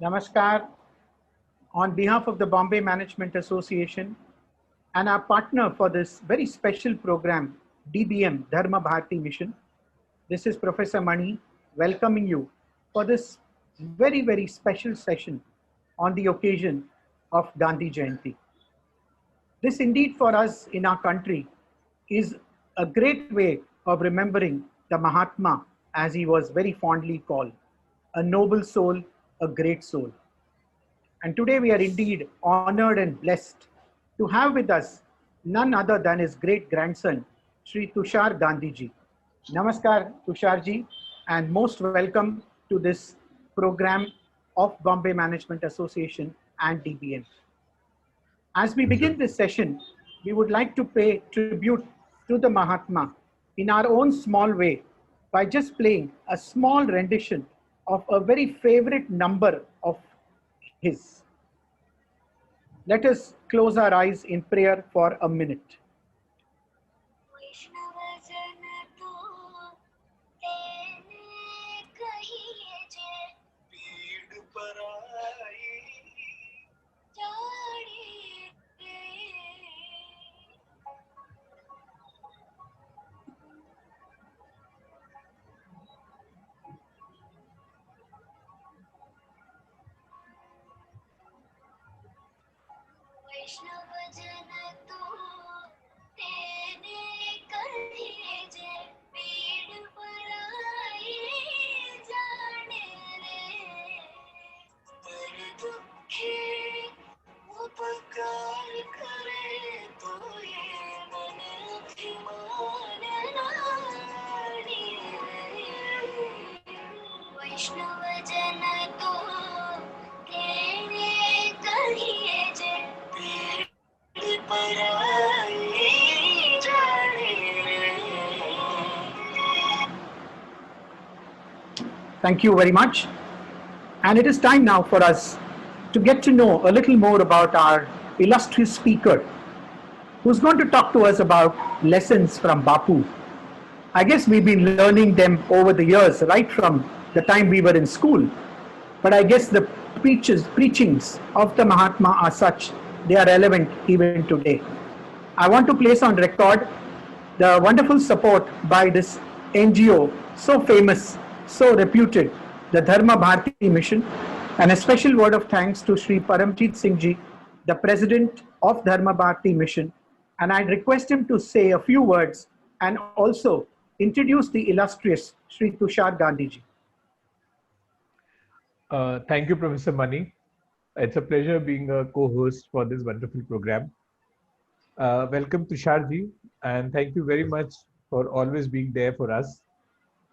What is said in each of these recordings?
Namaskar. On behalf of the Bombay Management Association and our partner for this very special program, DBM Dharma Bharati Mission, this is Professor Mani welcoming you for this very special session on the occasion of Gandhi Jayanti. This indeed for us in our country is a great way of remembering the Mahatma as he was very fondly called, a noble soul, a great soul. And today we are indeed honored and blessed to have with us none other than his great grandson, Sri Tushar Gandhi ji. Namaskar, Tushar ji, and most welcome to this program of Bombay Management Association and DBM. As we begin this session, we would like to pay tribute to the Mahatma in our own small way by just playing a small rendition of a very favorite number of his. Let us close our eyes in prayer for a minute. Thank you very much. And it is time now for us to get to know a little more about our illustrious speaker, who's going to talk to us about lessons from Bapu. I guess we've been learning them over the years, right from the time we were in school. But I guess the preachings of the Mahatma are such, they are relevant even today. I want to place on record the wonderful support by this NGO, so famous, so reputed, the Dharma Bharati Mission, and a special word of thanks to Sri Paramjit Singh ji, the president of Dharma Bharati Mission, and I request him to say a few words and also introduce the illustrious Sri Tushar Gandhi ji. Thank you, Professor Mani. It's a pleasure being a co-host for this wonderful program. Welcome Tushar ji, and thank you very much for always being there for us.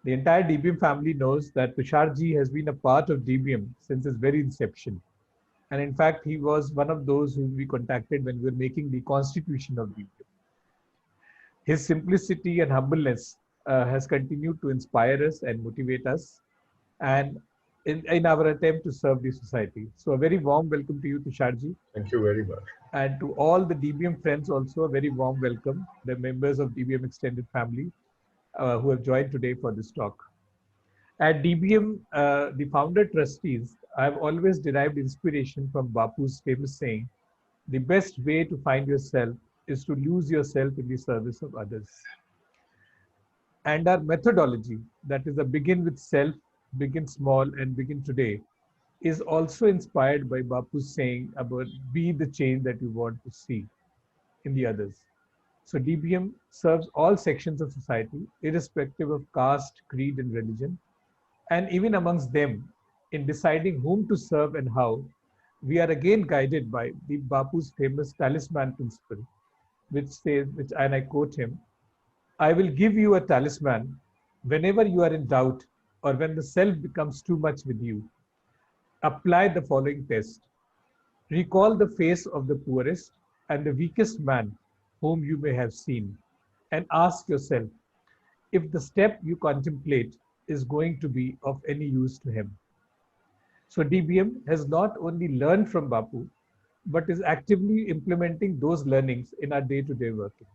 The entire DBM family knows that Tushar ji has been a part of DBM since its very inception. And in fact, he was one of those whom we contacted when we were making the constitution of DBM. His simplicity and humbleness has continued to inspire us and motivate us, and in our attempt to serve the society. So a very warm welcome to you, Tushar ji. Thank you very much. And to all the DBM friends also, a very warm welcome, the members of DBM extended family who have joined today for this talk. At DBM, the founder trustees, I have always derived inspiration from Bapu's famous saying, the best way to find yourself is to lose yourself in the service of others. And our methodology, that is a begin with self, begin small and begin today, is also inspired by Bapu's saying about be the change that you want to see in the others. So DBM serves all sections of society, irrespective of caste, creed, and religion. And even amongst them, in deciding whom to serve and how, we are again guided by the Bapu's famous talisman principle, which says, and I quote him, I will give you a talisman whenever you are in doubt or when the self becomes too much with you. Apply the following test. Recall the face of the poorest and the weakest man whom you may have seen, and ask yourself if the step you contemplate is going to be of any use to him. So DBM has not only learned from Bapu, but is actively implementing those learnings in our day-to-day working.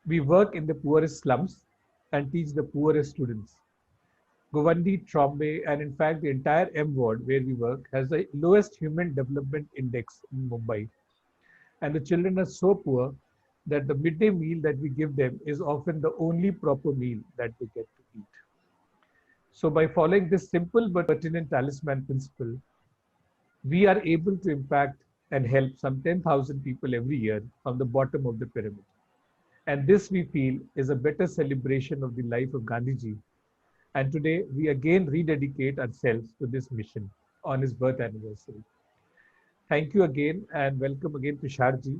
We work in the poorest slums and teach the poorest students. Govandi, Trombay, and in fact the entire M ward where we work has the lowest human development index in Mumbai. And the children are so poor that the midday meal that we give them is often the only proper meal that they get to eat. So by following this simple but pertinent talisman principle, we are able to impact and help some 10,000 people every year from the bottom of the pyramid. And this we feel is a better celebration of the life of Gandhiji. And today we again rededicate ourselves to this mission on his birth anniversary. Thank you again and welcome again Tusharji.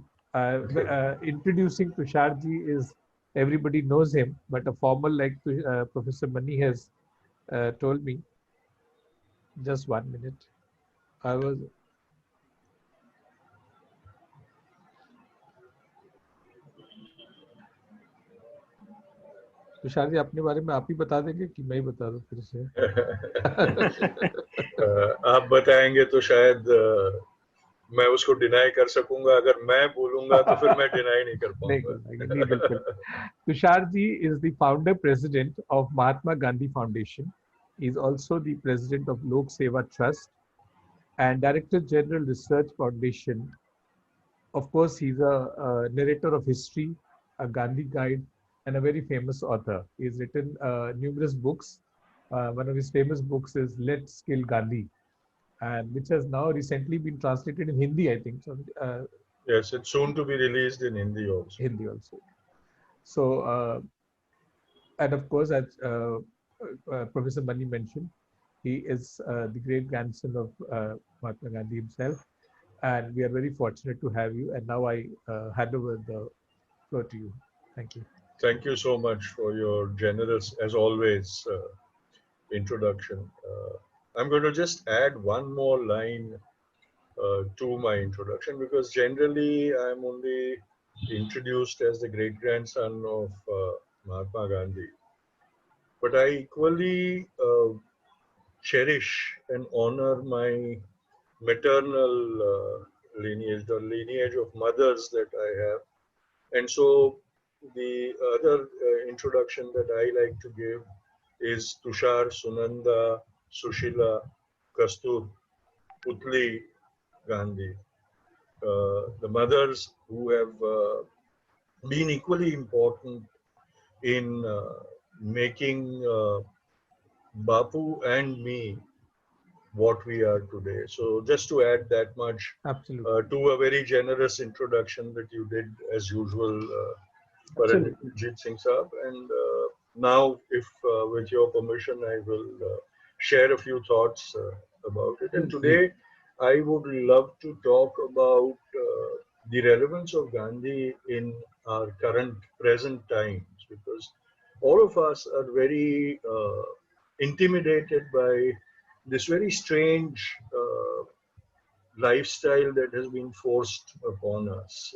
Introducing Tusharji is, everybody knows him, but a formal like Professor Mani has told me. Just 1 minute. I was. Tushar ji अपने बारे में आप ही बता देंगे कि मैं ही बता दूं फिर से? आप बताएंगे तो शायद मैं उसको डिनाई कर सकूंगा, अगर मैं बोलूंगा तो फिर मैं डिनाई नहीं कर पाऊंगा। नहीं, बिल्कुल। Tushar ji is the founder president of Mahatma Gandhi Foundation. He is also the president of Lok Seva Trust and Director General Research Foundation. Of course, he's a narrator of history, a Gandhi guide, and a very famous author. He's written numerous books. One of his famous books is Let's Kill Gandhi, and which has now recently been translated in Hindi, I think. So, yes, it's soon to be released in Hindi also. So, and of course, as Professor Mani mentioned, he is the great grandson of Mahatma Gandhi himself. And we are very fortunate to have you. And now I hand over the floor to you. Thank you. Thank you so much for your generous, as always, introduction. I'm going to just add one more line to my introduction, because generally I'm only introduced as the great grandson of Mahatma Gandhi. But I equally cherish and honor my maternal lineage, the lineage of mothers that I have. And so the other introduction that I like to give is Tushar, Sunanda, Sushila, Kastur, Putli Gandhi. The mothers who have been equally important in making Bapu and me what we are today. So just to add that much to a very generous introduction that you did as usual, Paranjit Singh Saab. And now, if with your permission, I will share a few thoughts about it. And today, I would love to talk about the relevance of Gandhi in our present times, because all of us are very intimidated by this very strange lifestyle that has been forced upon us.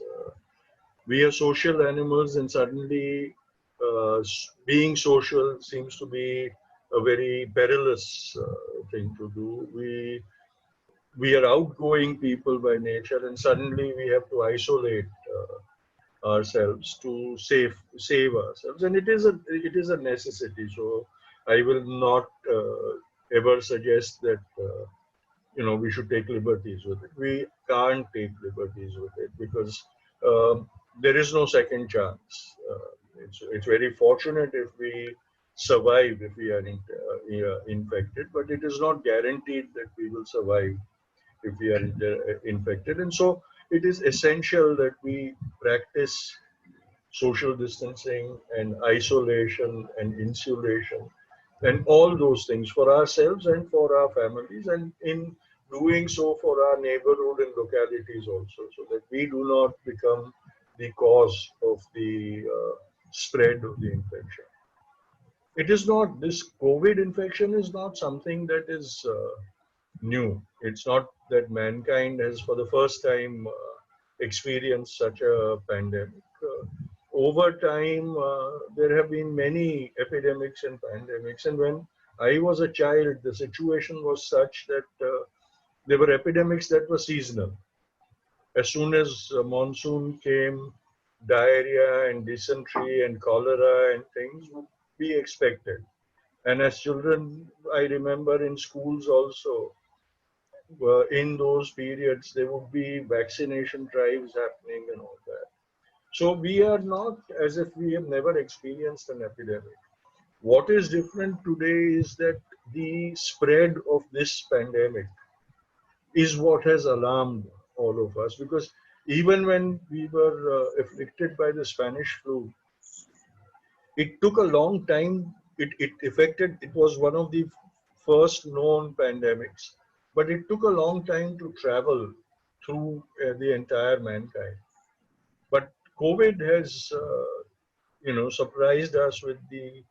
We are social animals, and suddenly being social seems to be a very perilous thing to do. We are outgoing people by nature, and suddenly we have to isolate ourselves to save ourselves, and it is a necessity. So I will not ever suggest that we should take liberties with it. We can't take liberties with it, because there is no second chance. It's very fortunate if we survive, if we are infected, but it is not guaranteed that we will survive if we are infected. And so it is essential that we practice social distancing and isolation and insulation and all those things for ourselves and for our families, and in doing so for our neighborhood and localities also, so that we do not become the cause of the spread of the infection. It is not, this COVID infection is not something that is new. It's not that mankind has for the first time experienced such a pandemic. Over time, there have been many epidemics and pandemics. And when I was a child, the situation was such that there were epidemics that were seasonal. As soon as monsoon came, diarrhea and dysentery and cholera and things would be expected. And as children, I remember in schools also, in those periods, there would be vaccination drives happening and all that. So we are not as if we have never experienced an epidemic. What is different today is that the spread of this pandemic is what has alarmed all of us, because even when we were afflicted by the Spanish flu, it took a long time. It was one of the first known pandemics, but it took a long time to travel through the entire mankind. But COVID has, surprised us with the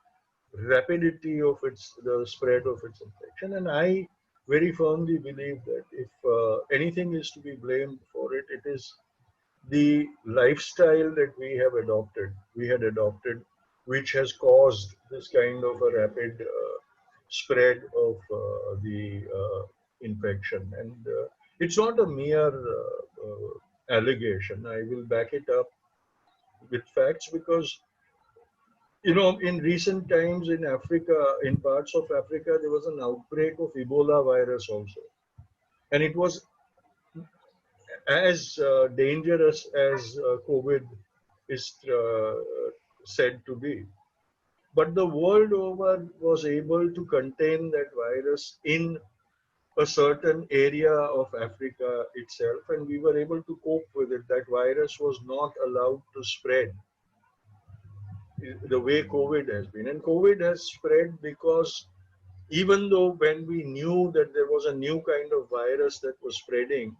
rapidity of the spread of its infection. And I very firmly believe that if anything is to be blamed for it, it is the lifestyle that we had adopted, which has caused this kind of a rapid spread of the infection. And it's not a mere allegation. I will back it up with facts, because in recent times in Africa, in parts of Africa, there was an outbreak of Ebola virus also. And it was as dangerous as COVID is said to be. But the world over was able to contain that virus in a certain area of Africa itself, and we were able to cope with it. That virus was not allowed to spread the way COVID has been. And COVID has spread because even though when we knew that there was a new kind of virus that was spreading,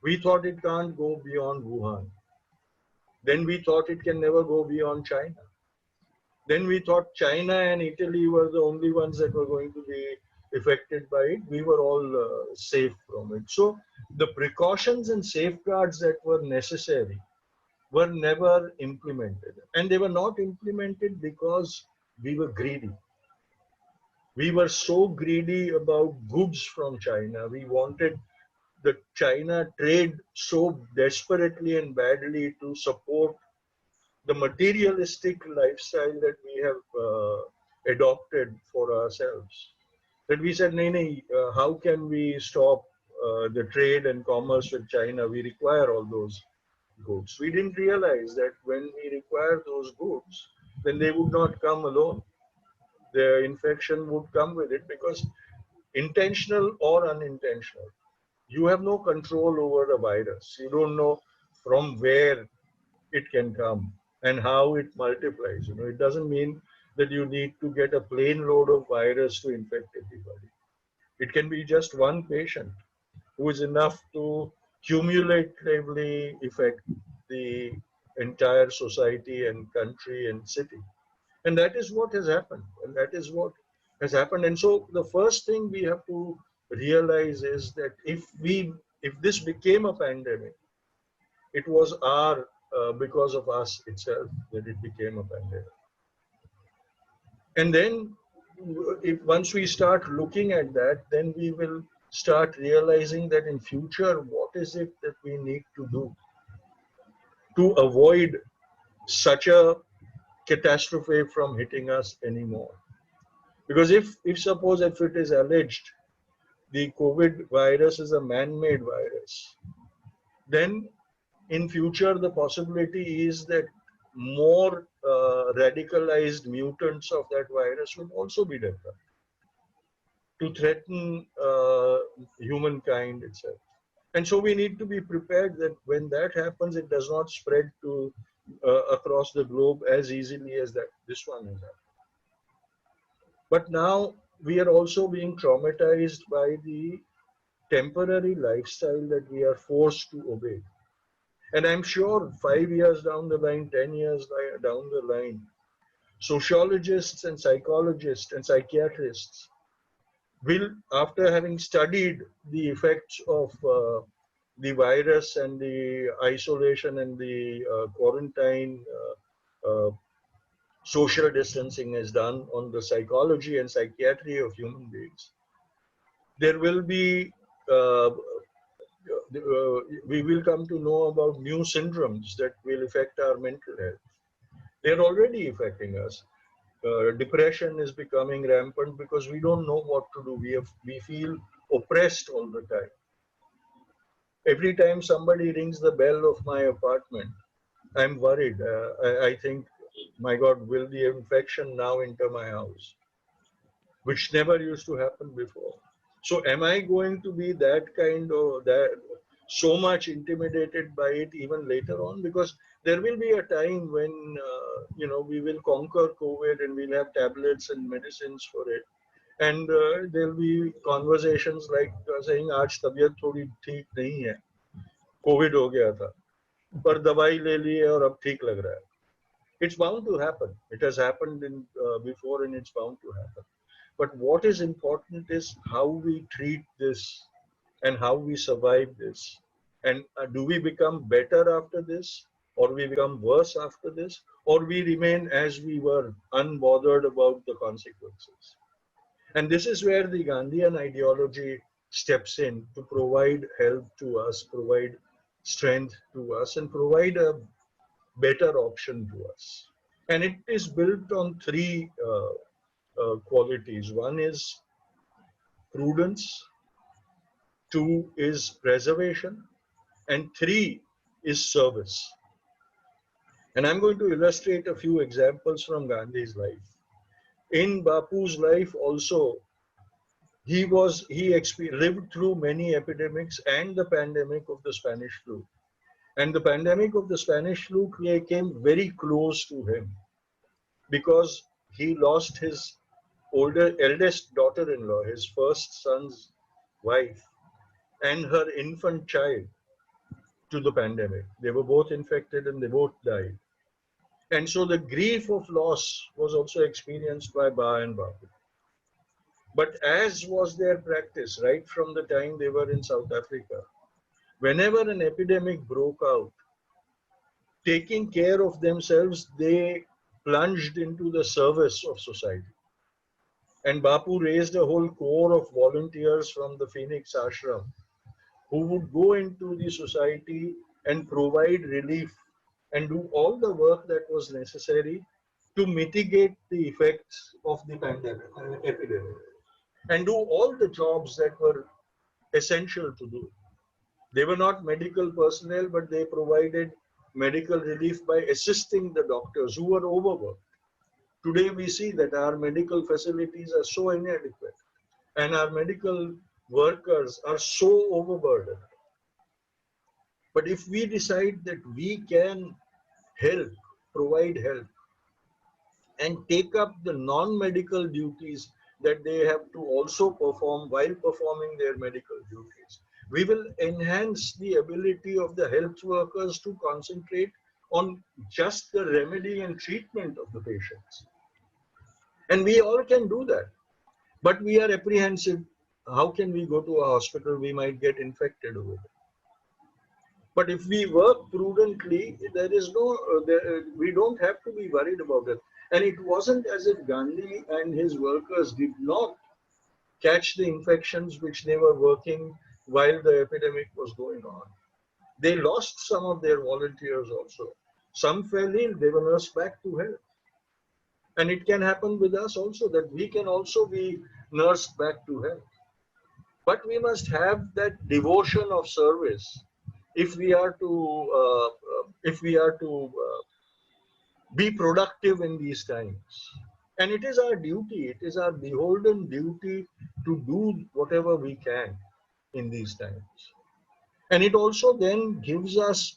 we thought it can't go beyond Wuhan. Then we thought it can never go beyond China. Then we thought China and Italy were the only ones that were going to be affected by it. We were all safe from it. So the precautions and safeguards that were necessary were never implemented. And they were not implemented because we were greedy. We were so greedy about goods from China. We wanted the China trade so desperately and badly to support the materialistic lifestyle that we have adopted for ourselves. That we said, how can we stop the trade and commerce with China? We require all those goods. We didn't realize that when we require those goods, then they would not come alone. The infection would come with it, because intentional or unintentional, you have no control over a virus. You don't know from where it can come and how it multiplies. It doesn't mean that you need to get a plane load of virus to infect everybody. It can be just one patient who is enough to cumulatively affect the entire society and country and city. And that is what has happened. And so the first thing we have to realize is that if this became a pandemic, it was because of us itself that it became a pandemic. And then once we start looking at that, then we will start realizing that in future, what is it that we need to do to avoid such a catastrophe from hitting us anymore. Because if suppose if it is alleged the COVID virus is a man-made virus, then in future the possibility is that more radicalized mutants of that virus will also be developed to threaten humankind itself. And so we need to be prepared that when that happens, it does not spread to across the globe as easily as this one has happened. But now we are also being traumatized by the temporary lifestyle that we are forced to obey. And I'm sure 5 years down the line, 10 years down the line, sociologists and psychologists and psychiatrists will, after having studied the effects of the virus and the isolation and the quarantine, social distancing has done on the psychology and psychiatry of human beings, there will be we will come to know about new syndromes that will affect our mental health. They're already affecting us. depression is becoming rampant because we don't know what to do. We feel oppressed all the time. Every time somebody rings the bell of my apartment, I'm worried. I think, my God, will the infection now enter my house? Which never used to happen before. So am I going to be that kind of that so much intimidated by it even later on? Because there will be a time when we will conquer COVID and we'll have tablets and medicines for it, and there'll be conversations like saying, "आज तबीयत थोड़ी ठीक नहीं है, COVID हो गया था, पर दवाई ले ली है और अब ठीक लग रहा है." It's bound to happen. It has happened before, and it's bound to happen. But what is important is how we treat this and how we survive this. And do we become better after this, or we become worse after this, or we remain as we were, unbothered about the consequences? And this is where the Gandhian ideology steps in to provide help to us, provide strength to us, and provide a better option to us. And it is built on three qualities. One is prudence, two is preservation, and three is service. And I'm going to illustrate a few examples from Gandhi's life. In Bapu's life also, he lived through many epidemics and the pandemic of the Spanish flu. And the pandemic of the Spanish flu came very close to him because he lost his eldest daughter-in-law, his first son's wife, and her infant child to the pandemic. They were both infected and they both died. And so the grief of loss was also experienced by Ba and Bapu. But as was their practice right from the time they were in South Africa, whenever an epidemic broke out, taking care of themselves, they plunged into the service of society. And Bapu raised a whole corps of volunteers from the Phoenix Ashram who would go into the society and provide relief and do all the work that was necessary to mitigate the effects of the epidemic, and do all the jobs that were essential to do. They were not medical personnel, but they provided medical relief by assisting the doctors who were overworked. Today we see that our medical facilities are so inadequate and our medical workers are so overburdened. But if we decide that we can help, provide help, and take up the non-medical duties that they have to also perform while performing their medical duties, we will enhance the ability of the health workers to concentrate on just the remedy and treatment of the patients. And we all can do that. But we are apprehensive. How can we go to a hospital? We might get infected over there. But if we work prudently, we don't have to be worried about it. And it wasn't as if Gandhi and his workers did not catch the infections which they were working while the epidemic was going on. They lost some of their volunteers also. Some fell ill, they were nursed back to health. And it can happen with us also, that we can also be nursed back to health. But we must have that devotion of service if we are to be productive in these times. And it is our duty, it is our beholden duty to do whatever we can in these times. And it also then gives us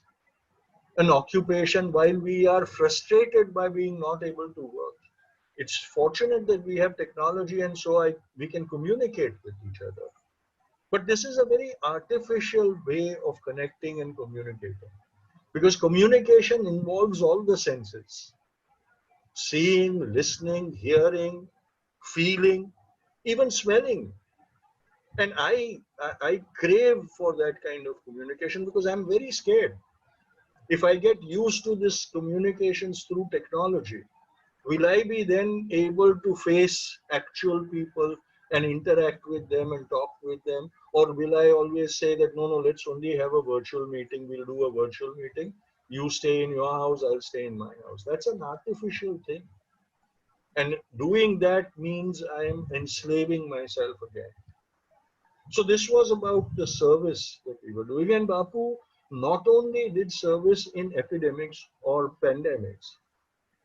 an occupation while we are frustrated by being not able to work. It's fortunate that we have technology, and so we can communicate with each other. But this is a very artificial way of connecting and communicating, because communication involves all the senses: seeing, listening, hearing, feeling, even smelling. And I crave for that kind of communication because I'm very scared. If I get used to this communications through technology, will I be then able to face actual people and interact with them and talk with them? Or will I always say that, no, let's only have a virtual meeting, we'll do a virtual meeting. You stay in your house, I'll stay in my house. That's an artificial thing. And doing that means I am enslaving myself again. So this was about the service that we were doing. And Bapu not only did service in epidemics or pandemics,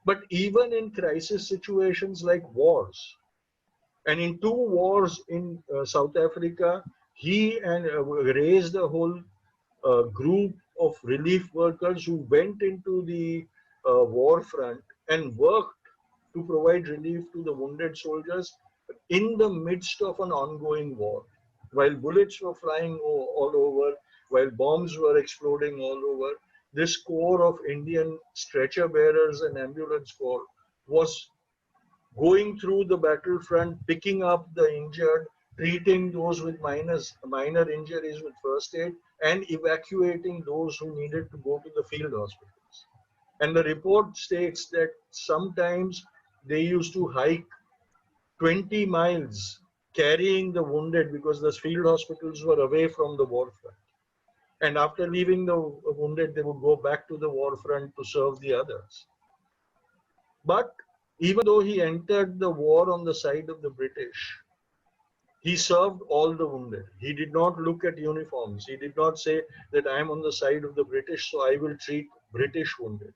but even in crisis situations like wars. And in two wars in South Africa, he and raised a whole group of relief workers who went into the war front and worked to provide relief to the wounded soldiers in the midst of an ongoing war. While bullets were flying all over, while bombs were exploding all over, this corps of Indian stretcher bearers and ambulance corps was going through the battlefront, picking up the injured, treating those with minor injuries with first aid, and evacuating those who needed to go to the field hospitals. And the report states that sometimes they used to hike 20 miles carrying the wounded because the field hospitals were away from the war front. And after leaving the wounded, they would go back to the war front to serve the others. But even though he entered the war on the side of the British, he served all the wounded. He did not look at uniforms. He did not say that I am on the side of the British, so I will treat British wounded.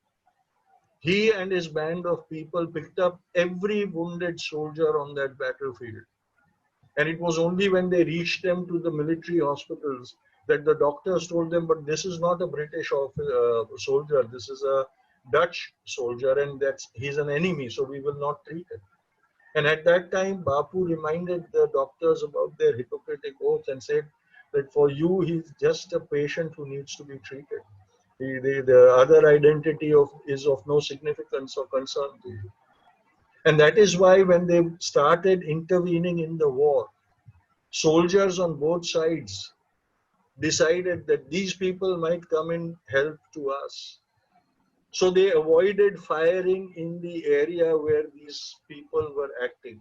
He and his band of people picked up every wounded soldier on that battlefield. And it was only when they reached them to the military hospitals that the doctors told them, but this is not a British soldier, this is a Dutch soldier, and he's an enemy, so we will not treat him. And at that time, Bapu reminded the doctors about their Hippocratic oath and said that for you, he's just a patient who needs to be treated. The other identity is of no significance or concern to you. And that is why when they started intervening in the war, soldiers on both sides decided that these people might come and help to us. So they avoided firing in the area where these people were acting.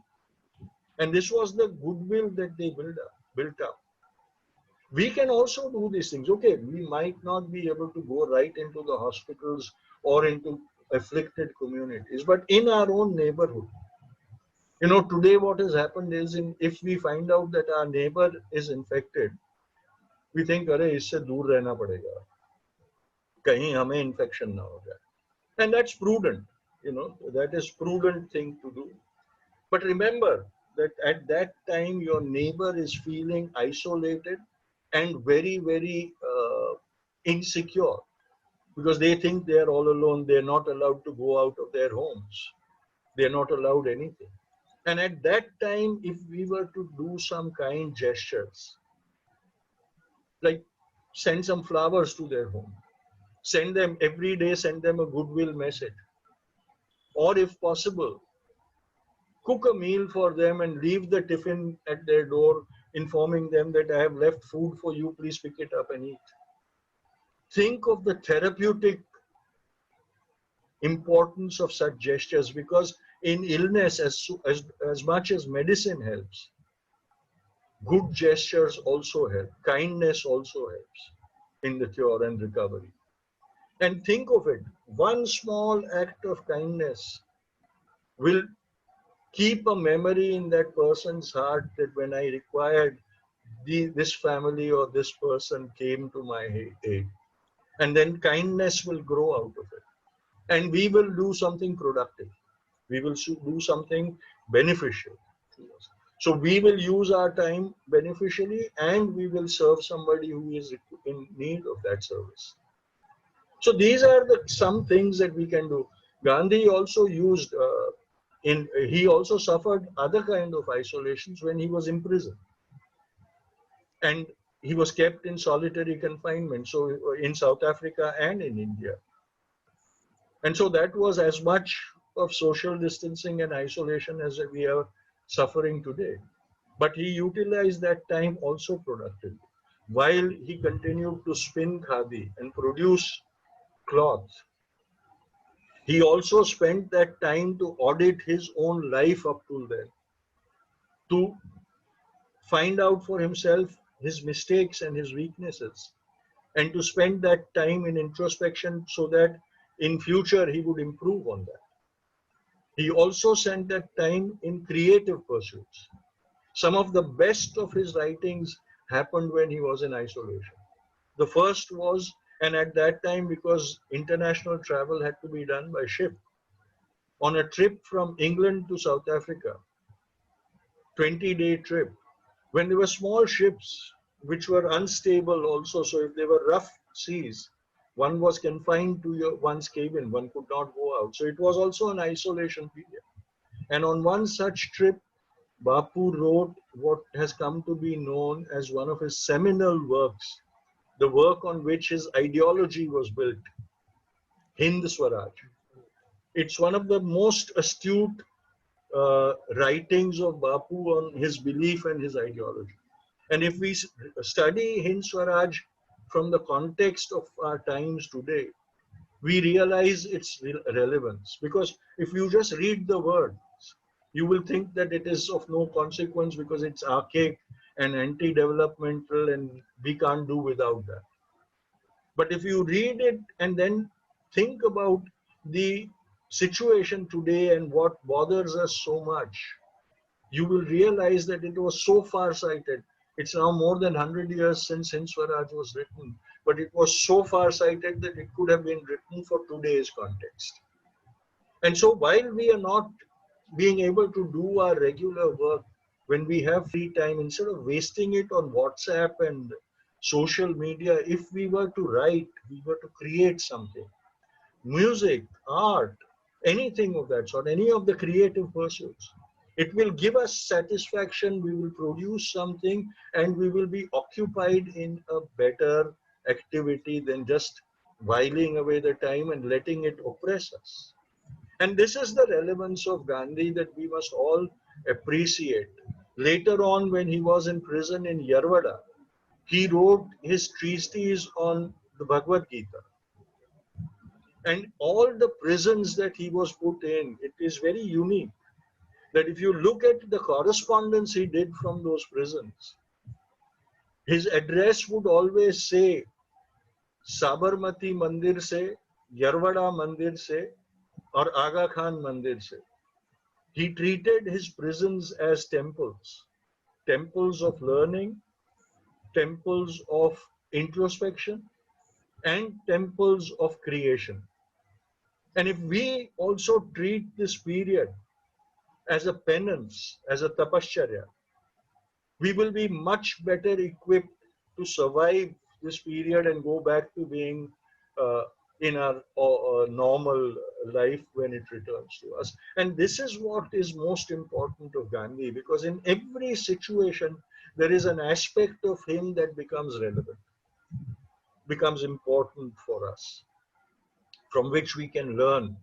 And this was the goodwill that they built up. We can also do these things. Okay, we might not be able to go right into the hospitals or into afflicted communities, but in our own neighborhood. Today what has happened is if we find out that our neighbor is infected, we think, अरे इससे दूर रहना पड़ेगा, कहीं हमें infection ना हो जाए. And that's prudent, that is prudent thing to do. But remember that at that time, your neighbor is feeling isolated and very, very insecure because they think they are all alone. They're not allowed to go out of their homes. They're not allowed anything. And at that time, if we were to do some kind gestures, like send some flowers to their home, send them every day, send them a goodwill message, or if possible, cook a meal for them and leave the tiffin at their door, informing them that I have left food for you, please pick it up and eat. Think of the therapeutic importance of such gestures, because in illness, as much as medicine helps, good gestures also help. Kindness also helps in the cure and recovery. And think of it, one small act of kindness will keep a memory in that person's heart that when I required, this family or this person came to my aid. And then kindness will grow out of it. And we will do something productive. We will do something beneficial to us. So we will use our time beneficially and we will serve somebody who is in need of that service. So these are some things that we can do. Gandhi also used, he also suffered other kind of isolations when he was imprisoned. And he was kept in solitary confinement, so in South Africa and in India. And so that was as much of social distancing and isolation as we are suffering today. But he utilized that time also productively. While he continued to spin khadi and produce cloth, he also spent that time to audit his own life up till then, to find out for himself his mistakes and his weaknesses, and to spend that time in introspection so that in future he would improve on that. He also spent that time in creative pursuits. Some of the best of his writings happened when he was in isolation. The first was, and at that time, because international travel had to be done by ship, on a trip from England to South Africa, 20-day trip, when there were small ships which were unstable also, so if they were rough seas, one was confined to one's cabin, one could not go out. So it was also an isolation period. And on one such trip, Bapu wrote what has come to be known as one of his seminal works, the work on which his ideology was built, Hind Swaraj. It's one of the most astute writings of Bapu on his belief and his ideology. And if we study Hind Swaraj from the context of our times today, we realize its relevance. Because if you just read the words, you will think that it is of no consequence because it's archaic and anti-developmental and we can't do without that. But if you read it and then think about the situation today and what bothers us so much, you will realize that it was so far-sighted. It's now more than 100 years since Hind Swaraj was written, but it was so far-sighted that it could have been written for today's context. And so while we are not being able to do our regular work, when we have free time, instead of wasting it on WhatsApp and social media, if we were to write, we were to create something, music, art, anything of that sort, any of the creative pursuits, it will give us satisfaction, we will produce something, and we will be occupied in a better activity than just whiling away the time and letting it oppress us. And this is the relevance of Gandhi that we must all appreciate. Later on, when he was in prison in Yarwada, he wrote his treatise on the Bhagavad Gita. And all the prisons that he was put in, it is very unique that if you look at the correspondence he did from those prisons, his address would always say Sabarmati Mandir se, Yarwada Mandir se, or Aga Khan Mandir se. He treated his prisons as temples, temples of learning, temples of introspection, and temples of creation. And if we also treat this period as a penance, as a tapascharya, we will be much better equipped to survive this period and go back to being in our normal life when it returns to us. And this is what is most important of Gandhi, because in every situation, there is an aspect of him that becomes relevant, becomes important for us, from which we can learn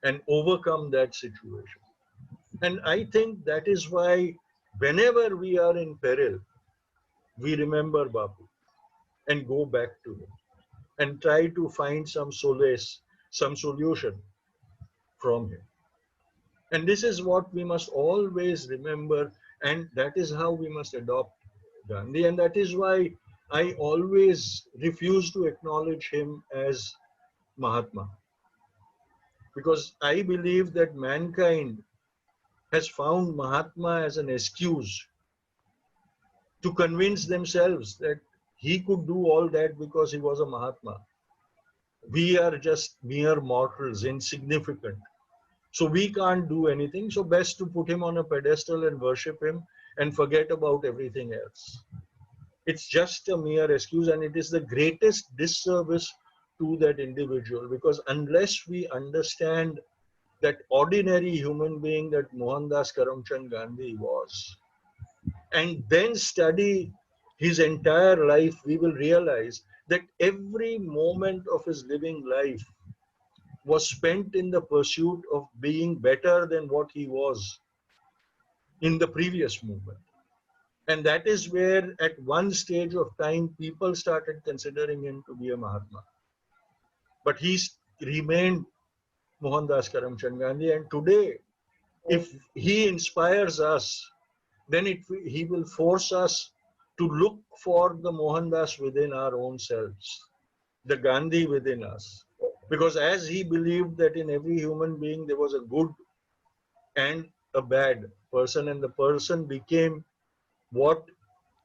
and overcome that situation. And I think that is why whenever we are in peril, we remember Bapu and go back to him and try to find some solace, some solution from him. And this is what we must always remember, and that is how we must adopt Gandhi. And that is why I always refuse to acknowledge him as Mahatma. Because I believe that mankind has found Mahatma as an excuse to convince themselves that he could do all that because he was a Mahatma. We are just mere mortals, insignificant. So we can't do anything. So best to put him on a pedestal and worship him and forget about everything else. It's just a mere excuse, and it is the greatest disservice to that individual, because unless we understand that ordinary human being that Mohandas Karamchand Gandhi was, and then study his entire life, we will realize that every moment of his living life was spent in the pursuit of being better than what he was in the previous movement. And that is where at one stage of time, people started considering him to be a Mahatma. But he remained Mohandas Karamchand Gandhi, and today, if he inspires us, then he will force us to look for the Mohandas within our own selves, the Gandhi within us. Because as he believed that in every human being there was a good and a bad person, and the person became what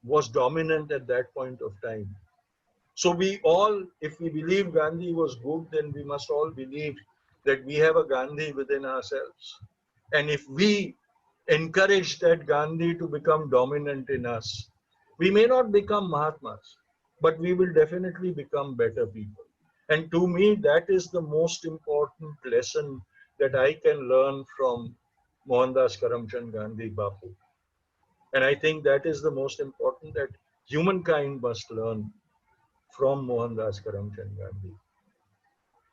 was dominant at that point of time. So we all, if we believe Gandhi was good, then we must all believe that we have a Gandhi within ourselves. And if we encourage that Gandhi to become dominant in us, we may not become Mahatmas, but we will definitely become better people. And to me, that is the most important lesson that I can learn from Mohandas Karamchand Gandhi Bapu. And I think that is the most important that humankind must learn from Mohandas Karamchand Gandhi.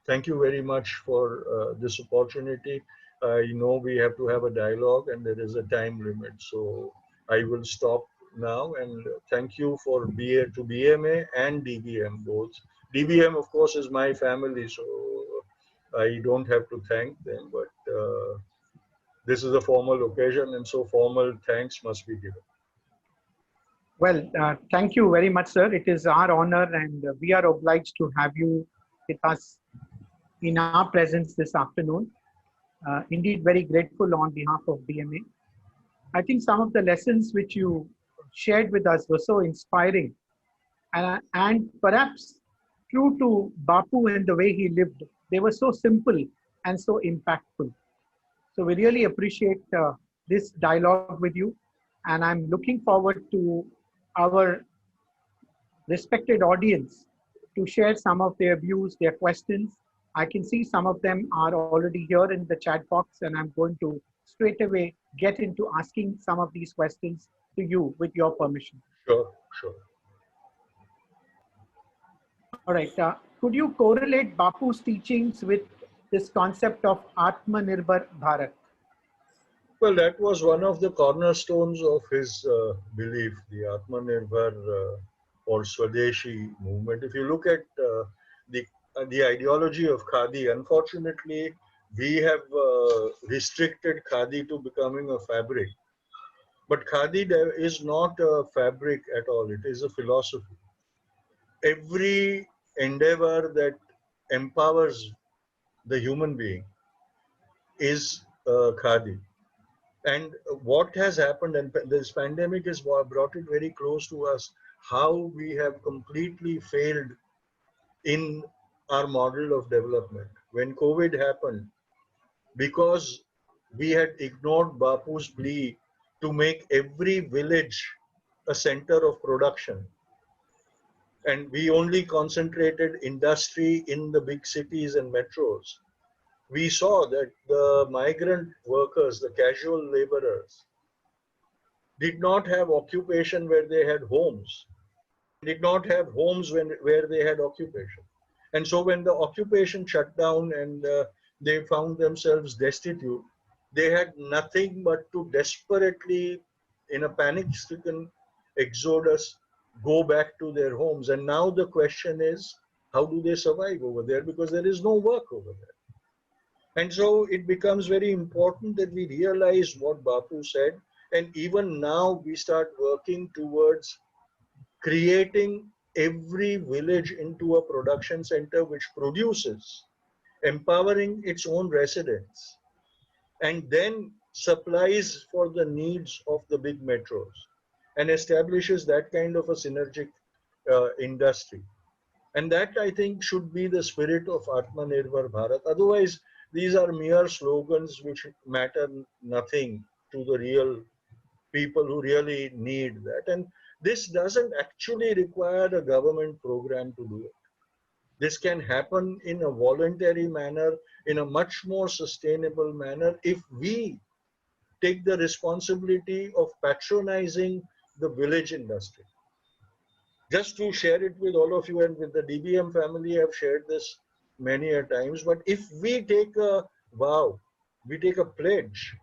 Thank you very much for this opportunity. I know we have to have a dialogue and there is a time limit. So I will stop now and thank you for BA to BMA and DBM both. DBM, of course, is my family, so I don't have to thank them, but this is a formal occasion and so formal thanks must be given. Well, thank you very much, sir. It is our honor and we are obliged to have you with us in our presence this afternoon. Indeed, very grateful on behalf of DMA. I think some of the lessons which you shared with us were so inspiring and perhaps true to Bapu and the way he lived. They were so simple and so impactful. So we really appreciate this dialogue with you. And I'm looking forward to our respected audience to share some of their views, their questions. I can see some of them are already here in the chat box, and I'm going to straight away get into asking some of these questions to you with your permission. Sure, sure. All right. Could you correlate Bapu's teachings with this concept of Atmanirbhar Bharat? Well, that was one of the cornerstones of his belief, the Atmanirbhar or Swadeshi movement. If you look at the ideology of Khadi, unfortunately, we have restricted Khadi to becoming a fabric. But Khadi is not a fabric at all, it is a philosophy. Every endeavor that empowers the human being is Khadi. And what has happened, and this pandemic has brought it very close to us, how we have completely failed in our model of development. When COVID happened, because we had ignored Bapu's plea to make every village a center of production, and we only concentrated industry in the big cities and metros, we saw that the migrant workers, the casual laborers, did not have occupation where they had homes, did not have homes where they had occupation. And so when the occupation shut down and they found themselves destitute, they had nothing but to desperately, in a panic-stricken exodus, go back to their homes. And now the question is, how do they survive over there? Because there is no work over there. And so it becomes very important that we realize what Bapu said. And even now we start working towards creating every village into a production center which produces, empowering its own residents, and then supplies for the needs of the big metros and establishes that kind of a synergic industry. And that, I think, should be the spirit of Atmanirbhar Bharat. Otherwise, these are mere slogans which matter nothing to the real people who really need that. And this doesn't actually require a government program to do it. This can happen in a voluntary manner, in a much more sustainable manner, if we take the responsibility of patronizing the village industry. Just to share it with all of you, and with the DBM family, I've shared this many a times, but if we take a vow, we take a pledge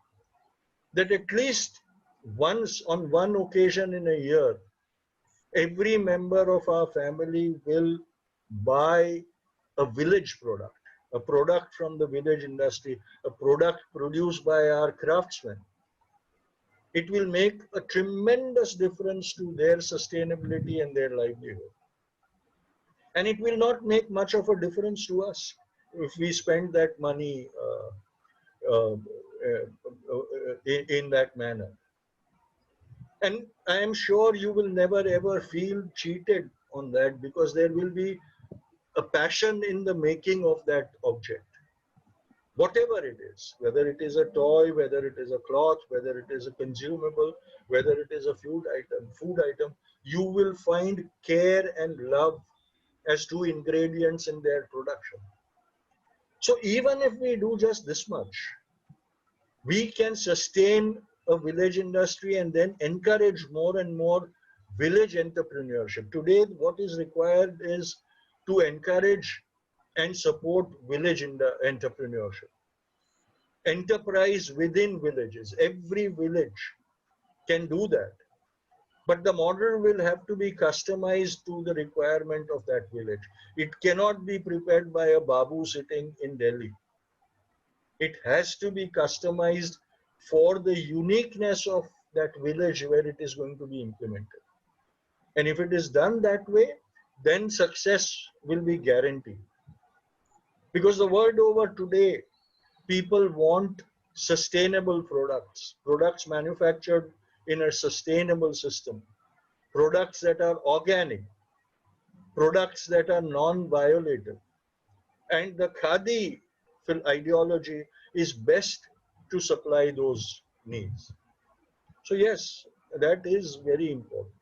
that at least once on one occasion in a year, every member of our family will buy a village product, a product from the village industry, a product produced by our craftsmen. It will make a tremendous difference to their sustainability and their livelihood. And it will not make much of a difference to us if we spend that money in that manner. And I am sure you will never ever feel cheated on that, because there will be a passion in the making of that object. Whatever it is, whether it is a toy, whether it is a cloth, whether it is a consumable, whether it is a food item, you will find care and love as two ingredients in their production. So even if we do just this much, we can sustain a village industry and then encourage more and more village entrepreneurship. Today, what is required is to encourage and support village entrepreneurship. Enterprise within villages. Every village can do that. But the model will have to be customized to the requirement of that village. It cannot be prepared by a Babu sitting in Delhi. It has to be customized for the uniqueness of that village where it is going to be implemented. And if it is done that way, then success will be guaranteed. Because the world over today, people want sustainable products, products manufactured in a sustainable system, products that are organic, products that are non-violative. And the Khadi ideology is best to supply those needs. So yes, that is very important.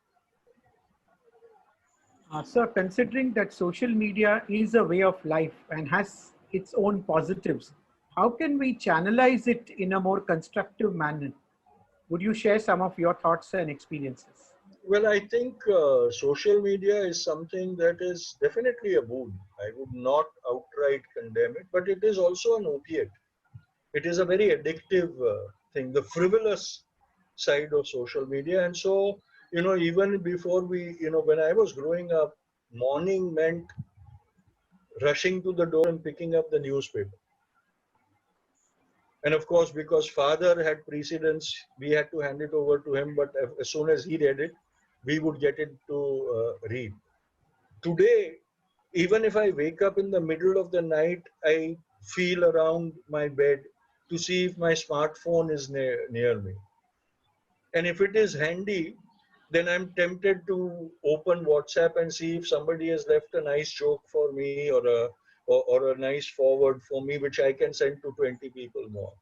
Sir, considering that social media is a way of life and has its own positives, how can we channelize it in a more constructive manner? Would you share some of your thoughts and experiences? Well, I think social media is something that is definitely a boon. I would not outright condemn it, but it is also an opiate. It is a very addictive thing, the frivolous side of social media. And so, even before when I was growing up, morning meant rushing to the door and picking up the newspaper. And of course, because father had precedence, we had to hand it over to him. But as soon as he read it, we would get it to read. Today, even if I wake up in the middle of the night, I feel around my bed to see if my smartphone is near me. And if it is handy, then I'm tempted to open WhatsApp and see if somebody has left a nice joke for me, or a nice forward for me, which I can send to 20 people more.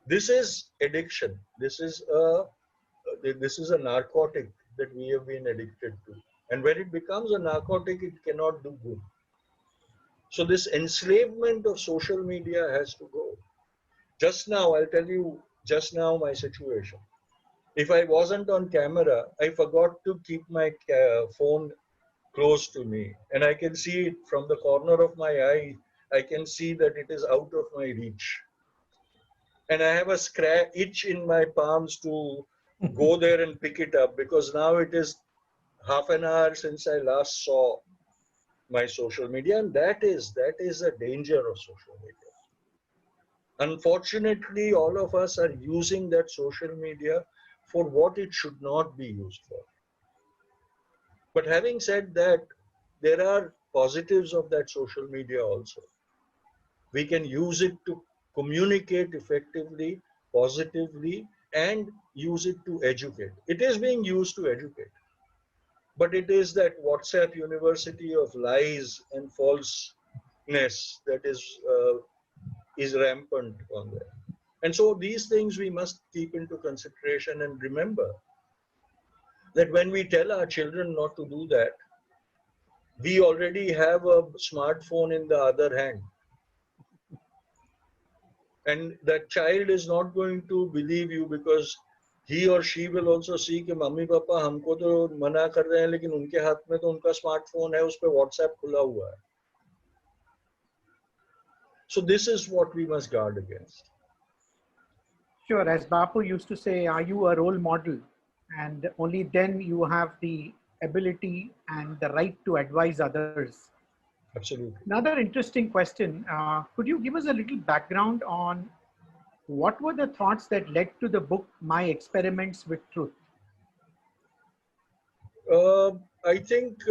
This is addiction. This is a narcotic that we have been addicted to. And when it becomes a narcotic, it cannot do good. So this enslavement of social media has to go. Just now, I'll tell you my situation. If I wasn't on camera, I forgot to keep my phone close to me. And I can see it from the corner of my eye. I can see that it is out of my reach. And I have a itch in my palms to go there and pick it up, because now it is half an hour since I last saw my social media. And that is a danger of social media. Unfortunately, all of us are using that social media for what it should not be used for. But having said that, there are positives of that social media also. We can use it to communicate effectively, positively, and use it to educate. It is being used to educate. But it is that WhatsApp university of lies and falseness that is rampant on there. And so these things we must keep into consideration and remember that when we tell our children not to do that, we already have a smartphone in the other hand. And that child is not going to believe you, because he or she will also see कि mummy papa हमको तो मना कर रहे हैं, लेकिन उनके हाथ में तो उनका स्मार्टफोन है, उस पे WhatsApp खुला हुआ है. So this is what we must guard against. Sure, as Bapu used to say, are you a role model? And only then you have the ability and the right to advise others. Absolutely. Another interesting question. Could you give us a little background on what were the thoughts that led to the book, My Experiments with Truth? I think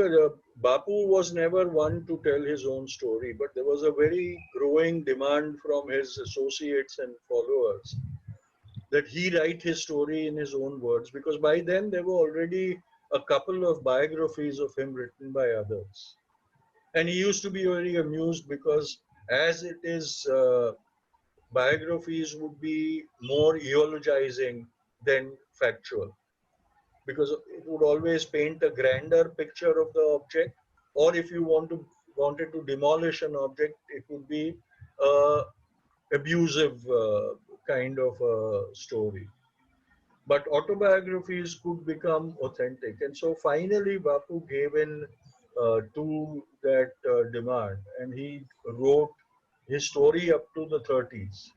Bapu was never one to tell his own story, but there was a very growing demand from his associates and followers that he write his story in his own words, because by then there were already a couple of biographies of him written by others. And he used to be very amused because, as it is, biographies would be more eulogizing than factual, because it would always paint a grander picture of the object, or if you wanted to demolish an object, it would be a abusive kind of a story. But autobiographies could become authentic, and so finally Bapu gave in to that demand, and he wrote his story up to the 30s.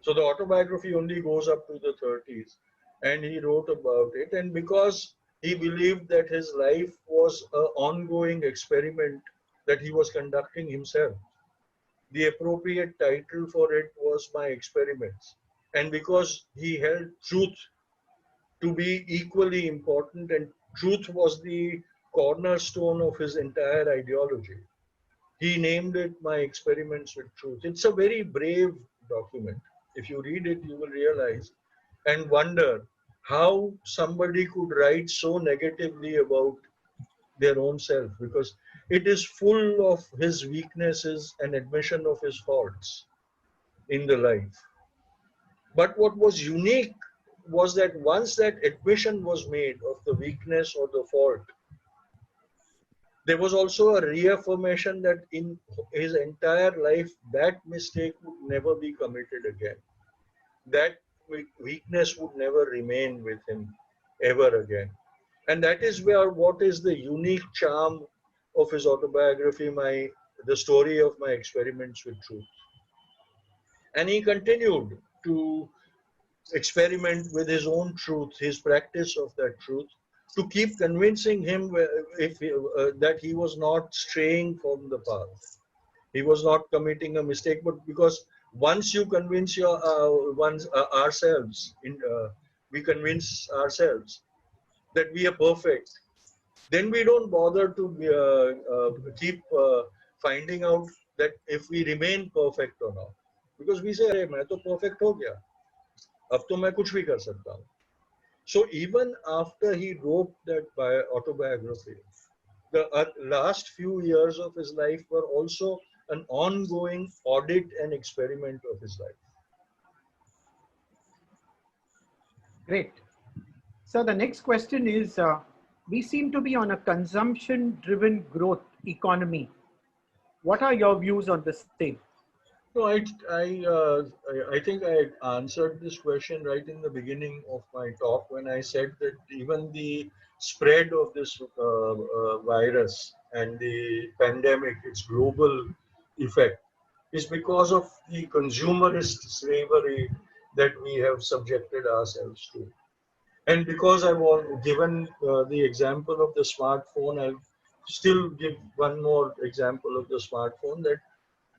So the autobiography only goes up to the 30s, and he wrote about it. And because he believed that his life was an ongoing experiment that he was conducting himself, the appropriate title for it was My Experiments. And because he held truth to be equally important, and truth was the cornerstone of his entire ideology, he named it My Experiments with Truth. It's a very brave document. If you read it, you will realize and wonder how somebody could write so negatively about their own self, because it is full of his weaknesses and admission of his faults in the life. But what was unique was that once that admission was made of the weakness or the fault, there was also a reaffirmation that in his entire life, that mistake would never be committed again. That weakness would never remain with him ever again. And that is where what is the unique charm of his autobiography, the story of My Experiments with Truth. And he continued to experiment with his own truth, his practice of that truth, to keep convincing him that he was not straying from the path. He was not committing a mistake, but because once you convince ourselves, we convince ourselves that we are perfect, then we don't bother to keep finding out that if we remain perfect or not. Because we say, "Hey, मैं तो perfect हो गया, अब तो मैं कुछ भी कर सकता हूँ." So even after he wrote that autobiography, the last few years of his life were also an ongoing audit and experiment of his life. Great. So the next question is, we seem to be on a consumption-driven growth economy. What are your views on the same? No, I think I answered this question right in the beginning of my talk when I said that even the spread of this virus and the pandemic, its global effect, is because of the consumerist slavery that we have subjected ourselves to. And because I've given the example of the smartphone, I'll still give one more example of the smartphone, that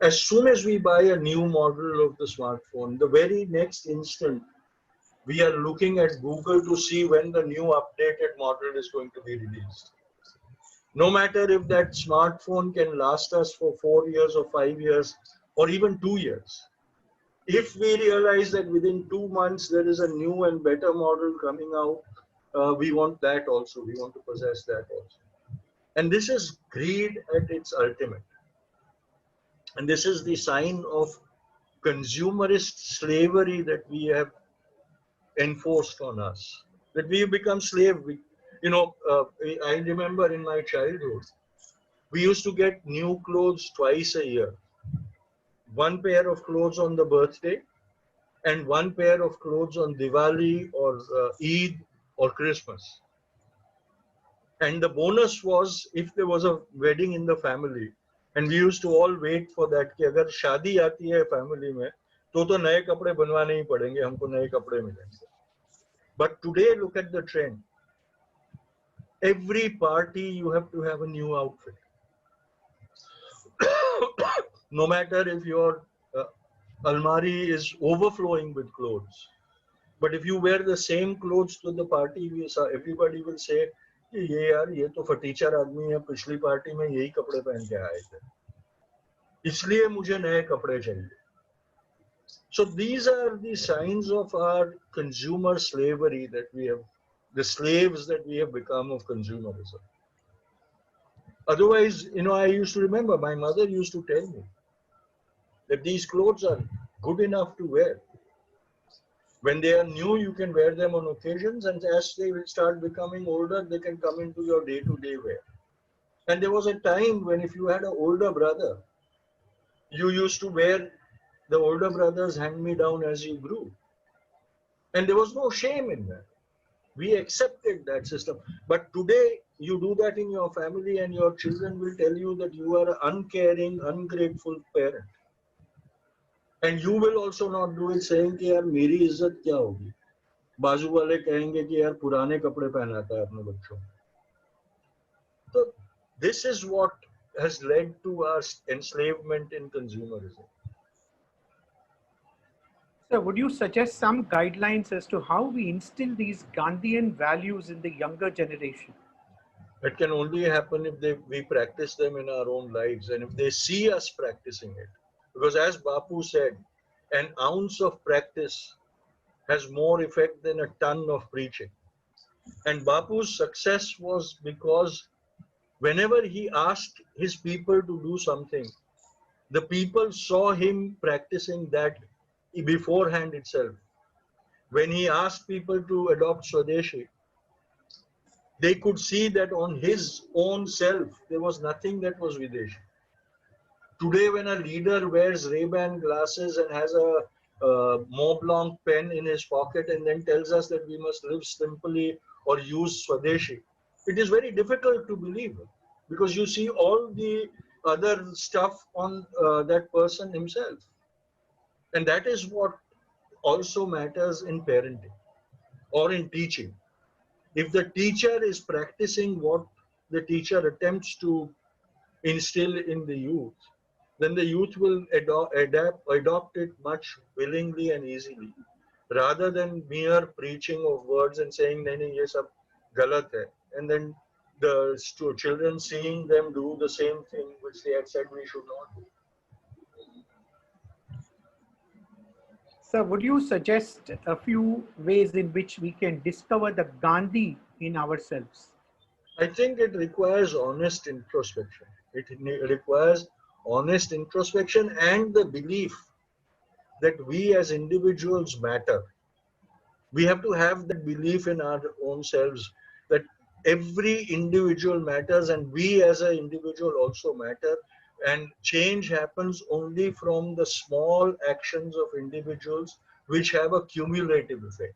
as soon as we buy a new model of the smartphone, the very next instant, we are looking at Google to see when the new updated model is going to be released. No matter if that smartphone can last us for 4 years or 5 years or even 2 years. If we realize that within 2 months there is a new and better model coming out, we want that also. We want to possess that also. And this is greed at its ultimate. And this is the sign of consumerist slavery that we have enforced on us, that we have become slave. I remember in my childhood, we used to get new clothes twice a year. One pair of clothes on the birthday and one pair of clothes on Diwali or Eid or Christmas. And the bonus was if there was a wedding in the family, and we used to all wait for that कि अगर शादी आती है family में तो नए कपड़े बनवाने ही पड़ेंगे, हमको नए कपड़े मिलेंगे. But today, look at the trend. Every party you have to have a new outfit. No matter if your almari is overflowing with clothes, but if you wear the same clothes to the party, everybody will say, कि ये यार ये तो फटीचर आदमी है, पिछली party में यही कपड़े पहन के आए थे, इसलिए मुझे नए कपड़े चाहिए. So these are the signs of our consumer slavery that we have, the slaves that we have become of consumerism. Otherwise, I used to remember my mother used to tell me that these clothes are good enough to wear. When they are new, you can wear them on occasions, and as they will start becoming older, they can come into your day-to-day wear. And there was a time when if you had an older brother, you used to wear the older brother's hand-me-down as you grew. And there was no shame in that. We accepted that system. But today, you do that in your family, and your children will tell you that you are an uncaring, ungrateful parent. And you will also not do it saying कि यार मेरी इज्जत क्या होगी, बाजू वाले कहेंगे कि यार पुराने कपड़े पहनाता है अपने बच्चों. So this is what has led to our enslavement in consumerism. So would you suggest some guidelines as to how we instill these Gandhian values in the younger generation? It can only happen if we practice them in our own lives and if they see us practicing it. Because as Bapu said, an ounce of practice has more effect than a ton of preaching. And Bapu's success was because whenever he asked his people to do something, the people saw him practicing that beforehand itself. When he asked people to adopt Swadeshi, they could see that on his own self, there was nothing that was Videshi. Today, when a leader wears Ray-Ban glasses and has a Mont Blanc pen in his pocket and then tells us that we must live simply or use Swadeshi, it is very difficult to believe because you see all the other stuff on that person himself. And that is what also matters in parenting or in teaching. If the teacher is practicing what the teacher attempts to instill in the youth, then the youth will adopt it much willingly and easily, rather than mere preaching of words and saying, "Nahi, nahi, ye sab galat hai," and then the children seeing them do the same thing which they had said we should not do. So would you suggest a few ways in which we can discover the Gandhi in ourselves? I think it requires honest introspection. It requires honest introspection and the belief that we as individuals matter. We have to have that belief in our own selves that every individual matters and we as an individual also matter. And change happens only from the small actions of individuals which have a cumulative effect.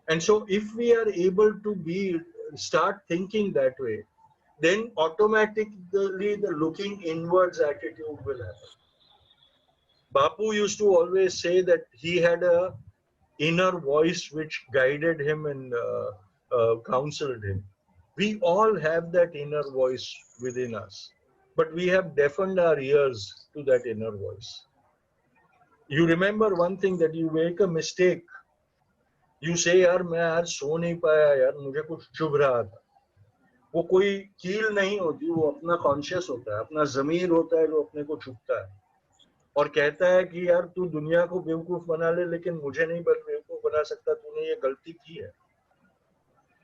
And so if we are able to start thinking that way, then automatically the looking inwards attitude will happen. Bapu used to always say that he had a inner voice which guided him and counseled him. We all have that inner voice within us, but we have deafened our ears to that inner voice. You remember one thing, that you make a mistake, you say यार मैं आज सो नहीं पाया यार, मुझे कुछ चुभ रहा था. वो कोई कील नहीं होती, वो अपना कॉन्शियस होता है, अपना जमीर होता है जो अपने को चुभता है और कहता है कि यार तू दुनिया को बेवकूफ बना ले लेकिन मुझे नहीं बेवकूफ बना सकता, तूने ये गलती की है.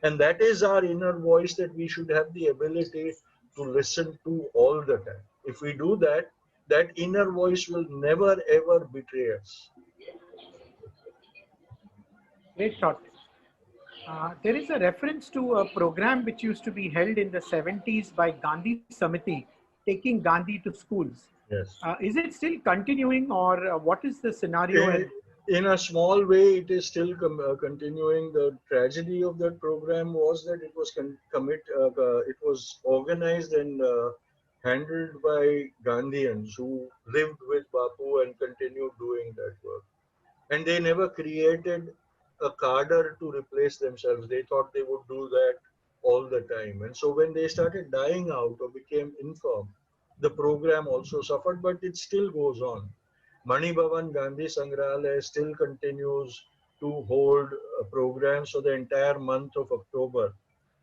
And that is our inner voice that we should have the ability to listen to all the time. If we do that, that inner voice will never ever betray us. Great thought. There is a reference to a program which used to be held in the 70s by Gandhi Samiti, taking Gandhi to schools. Yes. Is it still continuing, or what is the scenario? In a small way, it is still continuing. The tragedy of that program was that it was organized and handled by Gandhians who lived with Bapu and continued doing that work. And they never created a cadre to replace themselves. They thought they would do that all the time. And so when they started dying out or became infirm, the program also suffered, but it still goes on. Mani Bhavan Gandhi Sangrahalaya still continues to hold programs for the entire month of October.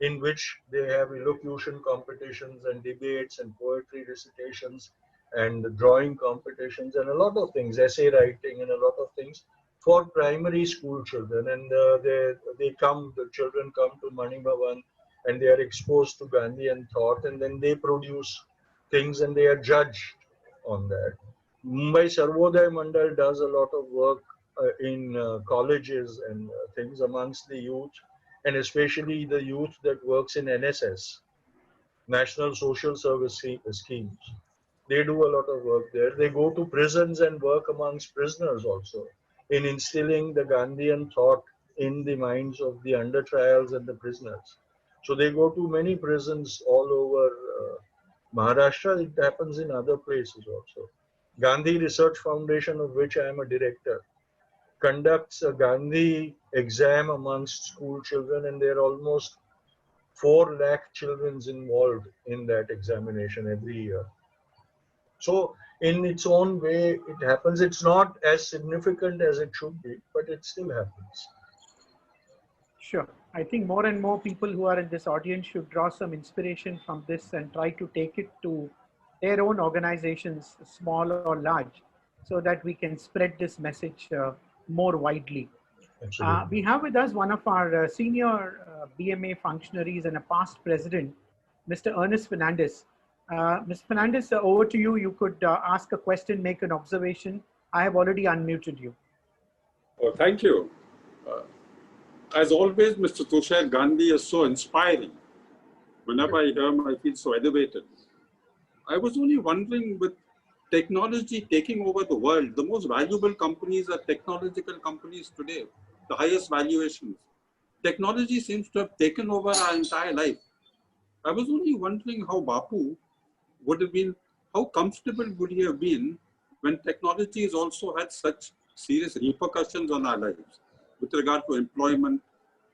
in which they have elocution competitions and debates and poetry recitations and drawing competitions and a lot of things, essay writing and a lot of things for primary school children. And the children come to Mani Bhavan and they are exposed to Gandhian thought, and then they produce things and they are judged on that. Mumbai Sarvodaya Mandal does a lot of work in colleges and things amongst the youth, and especially the youth that works in NSS, National Social Service Schemes. They do a lot of work there. They go to prisons and work amongst prisoners also in instilling the Gandhian thought in the minds of the under trials and the prisoners. So they go to many prisons all over Maharashtra. It happens in other places also. Gandhi Research Foundation, of which I am a director, conducts a Gandhi exam amongst school children, and there are almost 4 lakh children involved in that examination every year. So in its own way, it happens. It's not as significant as it should be, but it still happens. Sure. I think more and more people who are in this audience should draw some inspiration from this and try to take it to their own organizations, small or large, so that we can spread this message more widely. We have with us one of our senior BMA functionaries and a past president, Mr. Ernest Fernandez. Mr. Fernandez, over to you. You could ask a question, make an observation. I have already unmuted you. Oh, thank you. As always, Mr. Tushar Gandhi is so inspiring. Whenever I hear him, I feel so elevated. I was only wondering, with technology taking over the world, the most valuable companies are technological companies today, the highest valuations. Technology seems to have taken over our entire life. I was only wondering how Bapu would have been, how comfortable would he have been when technology has also had such serious repercussions on our lives with regard to employment,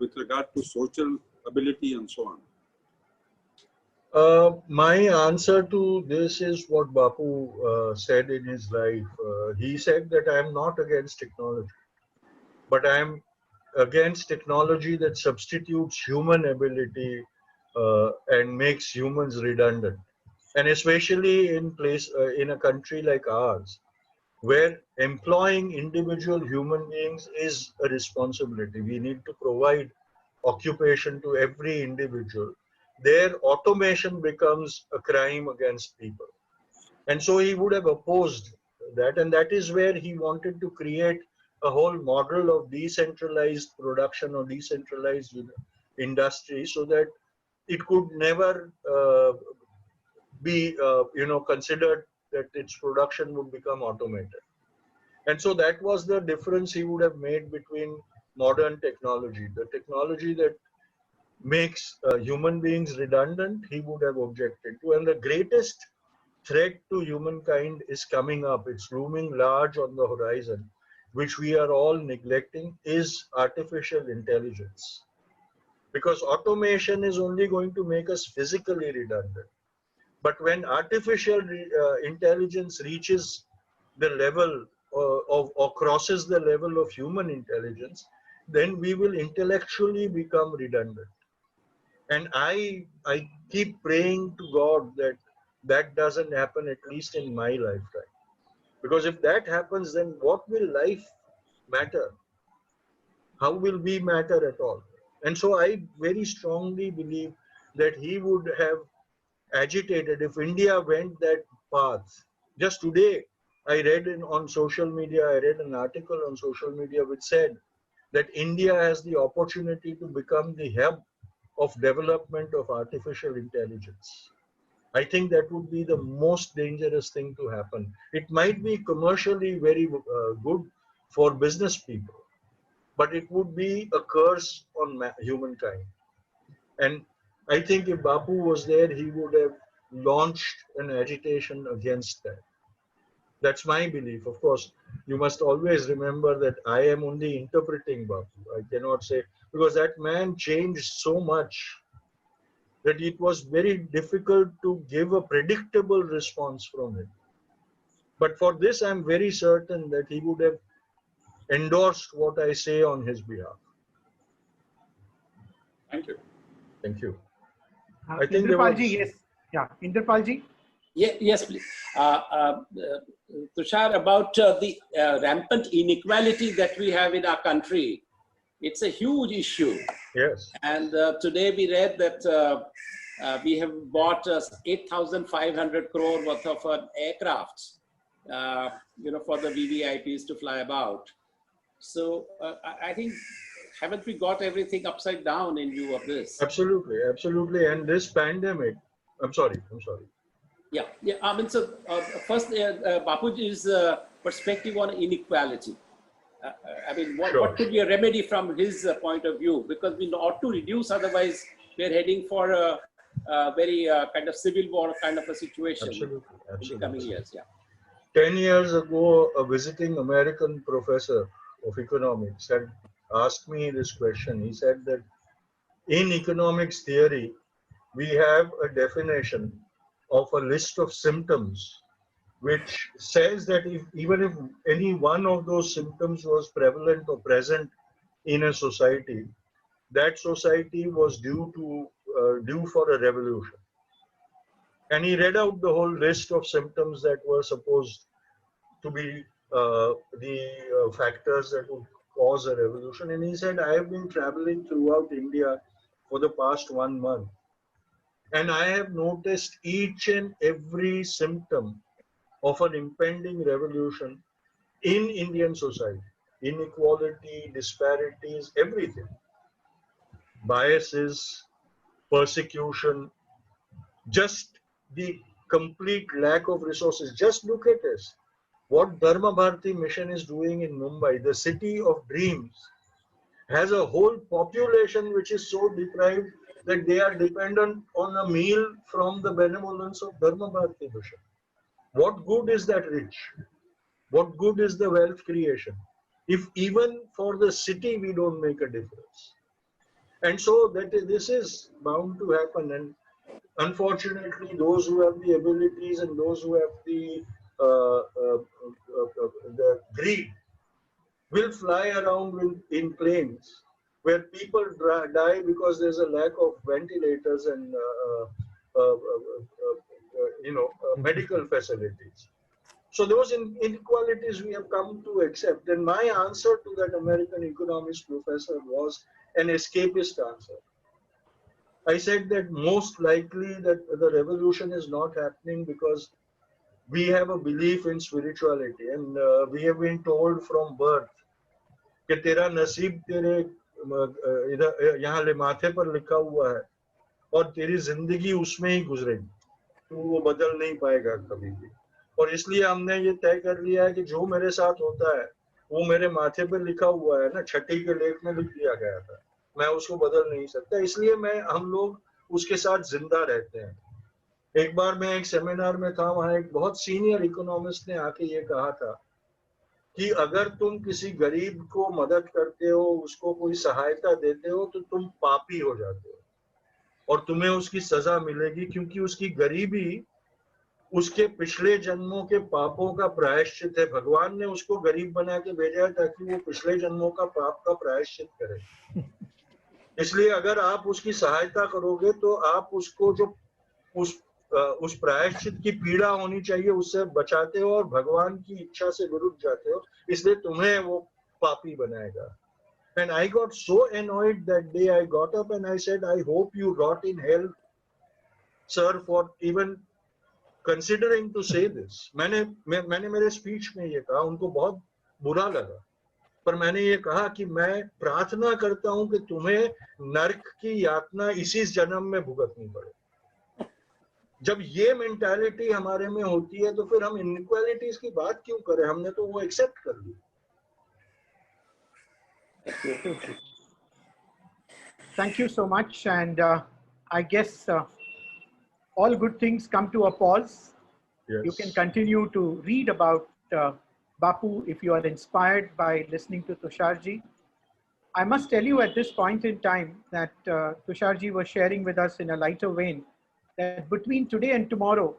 with regard to social ability and so on. My answer to this is what Bapu said in his life. He said that I am not against technology, but I am against technology that substitutes human ability and makes humans redundant. And especially in a country like ours, where employing individual human beings is a responsibility. We need to provide occupation to every individual. There, automation becomes a crime against people. And so he would have opposed that. And that is where he wanted to create a whole model of decentralized production or decentralized industry, so that it could never be considered that its production would become automated. And so that was the difference he would have made between modern technology. The technology that makes human beings redundant, he would have objected to. And the greatest threat to humankind is coming up. It's looming large on the horizon, which we are all neglecting, is artificial intelligence. Because automation is only going to make us physically redundant. But when artificial intelligence reaches the level or crosses the level of human intelligence, then we will intellectually become redundant. And I keep praying to God that that doesn't happen, at least in my lifetime. Because if that happens, then what will life matter? How will we matter at all? And so I very strongly believe that he would have agitated if India went that path. Just today, I read on social media, I read an article on social media which said that India has the opportunity to become the hub of development of artificial intelligence. I think that would be the most dangerous thing to happen. It might be commercially very good for business people, but it would be a curse on humankind. And I think if Bapu was there, he would have launched an agitation against that. That's my belief. Of course, you must always remember that I am only interpreting Bapu. I cannot say, because that man changed so much that it was very difficult to give a predictable response from him. But for this, I'm very certain that he would have endorsed what I say on his behalf. Thank you. Thank you. I think there Indrapalji, was... yes. Yeah, Indrapalji. Yes, please. Tushar, about the rampant inequality that we have in our country, it's a huge issue. Yes. And today we read that we have bought 8,500 crore worth of aircraft, for the VVIPs to fly about. So I think, haven't we got everything upside down in view of this? Absolutely, absolutely. And this pandemic, I'm sorry. Yeah. I mean, so first, Bapuji's perspective on inequality. I mean, what could be a remedy from his point of view? Because we ought to reduce, otherwise we're heading for a very kind of civil war kind of a situation in the coming years. Yeah. 10 years ago, a visiting American professor of economics had asked me this question. He said that in economics theory, we have a definition of a list of symptoms which says that even if any one of those symptoms was prevalent or present in a society, that society was due for a revolution. And he read out the whole list of symptoms that were supposed to be the factors that would cause a revolution. And he said, I have been traveling throughout India for the past 1 month. And I have noticed each and every symptom of an impending revolution in Indian society. Inequality, disparities, everything. Biases, persecution, just the complete lack of resources. Just look at this. What Dharma Bharati Mission is doing in Mumbai, the city of dreams, has a whole population which is so deprived that they are dependent on a meal from the benevolence of Dharma Bharati Mission. What good is that rich? What good is the wealth creation if even for the city we don't make a difference? And so this is bound to happen. And unfortunately, those who have the abilities and those who have the greed will fly around in planes where people die because there's a lack of ventilators and medical facilities. So those inequalities we have come to accept. And my answer to that American economics professor was an escapist answer. I said that most likely that the revolution is not happening because we have a belief in spirituality, and we have been told from birth कि तेरा नसीब तेरे इधर यहाँ माथे पर लिखा हुआ है और तेरी जिंदगी उसमें ही गुजरेगी, तो वो बदल नहीं पाएगा कभी भी. और इसलिए हमने ये तय कर लिया है कि जो मेरे साथ होता है वो मेरे माथे पर लिखा हुआ है ना, छठी के लेख में लिख दिया गया था, मैं उसको बदल नहीं सकता. इसलिए हम लोग उसके साथ जिंदा रहते हैं. एक बार मैं एक सेमिनार में था, वहां एक बहुत सीनियर इकोनॉमिस्ट ने आके ये कहा था कि अगर तुम किसी गरीब को मदद करते हो, उसको कोई सहायता देते हो, तो तुम पापी हो जाते हो और तुम्हें उसकी सजा मिलेगी, क्योंकि उसकी गरीबी उसके पिछले जन्मों के पापों का प्रायश्चित है. भगवान ने उसको गरीब बना के भेजा है ताकि वो पिछले जन्मों का पाप का प्रायश्चित करे. इसलिए अगर आप उसकी सहायता करोगे तो आप उसको जो उस प्रायश्चित की पीड़ा होनी चाहिए उससे बचाते हो और भगवान की इच्छा से विरुद्ध जाते हो, इसलिए तुम्हें वो पापी बनाएगा. And I got so annoyed that day. I got up and I said, I hope you rot in hell, sir, for even considering to say this. मैंने मेरे स्पीच में ये कहा, उनको बहुत बुरा लगा, पर मैंने ये कहा कि मैं प्रार्थना करता हूं कि तुम्हें नरक की यातना इसी जन्म में भुगतनी पड़े. जब ये मेंटालिटी हमारे में होती है तो फिर हम इनइक्वालिटीज की बात क्यों करें? हमने तो वो एक्सेप्ट कर ली. Thank you so much. And I guess all good things come to a pause. Yes. You can continue to read about Bapu if you are inspired by listening to Tusharji. I must tell you at this point in time that Tusharji was sharing with us in a lighter vein that between today and tomorrow,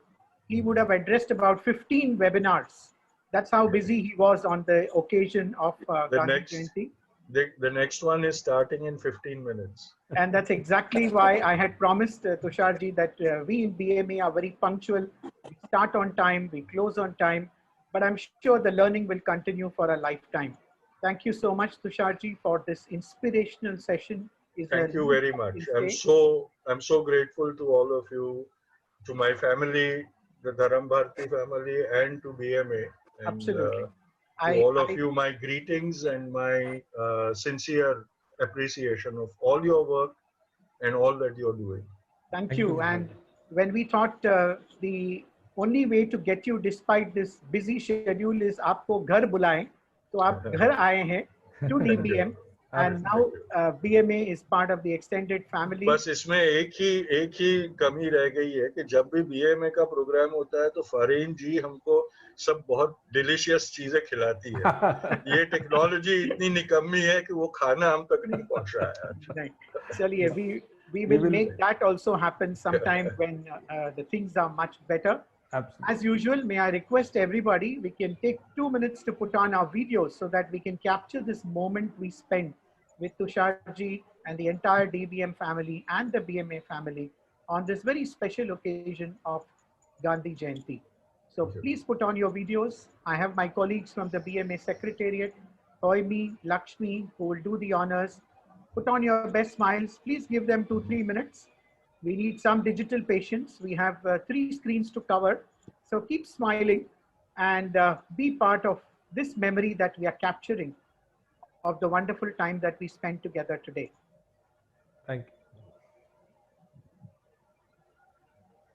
he would have addressed about 15 webinars. That's how busy he was on the occasion of Gandhi Jayanti. The next one is starting in 15 minutes. And that's exactly why I had promised Tusharji that we in BMA are very punctual. We start on time, we close on time, but I'm sure the learning will continue for a lifetime. Thank you so much, Tusharji, for this inspirational session. Is Thank there you anything very I much. can I'm say? so grateful to all of you, to my family, the Dharam Bharti family, and to BMA, and Absolutely. to all of I you, my greetings and my sincere appreciation of all your work and all that you're doing. Thank Thank you. you. And when we thought the only way to get you despite this busy schedule is आपको घर बुलाएं, तो आप घर आए हैं to DBM, and now BMA is part of the extended family. बस इसमें एक ही कमी रह गई है कि जब भी बीएमए का प्रोग्राम होता है तो फरीन जी हमको सब बहुत डिलीशियस चीजें खिलाती है. ये टेक्नोलॉजी इतनी निकम्मी है कि वो खाना हम तक नहीं पहुंच रहा है. Right. Chaliye, we will make that also happen sometime when the things are much better. Absolutely. As usual, may I request everybody, we can take 2 minutes to put on our videos so that we can capture this moment we spent with Tusharji and the entire DBM family and the BMA family on this very special occasion of Gandhi Jayanti. So please put on your videos. I have my colleagues from the BMA Secretariat, Hoimi, Lakshmi, who will do the honors. Put on your best smiles. Please give them 2-3 minutes. We need some digital patience. We have 3 screens to cover. So keep smiling and be part of this memory that we are capturing of the wonderful time that we spent together today. Thank you.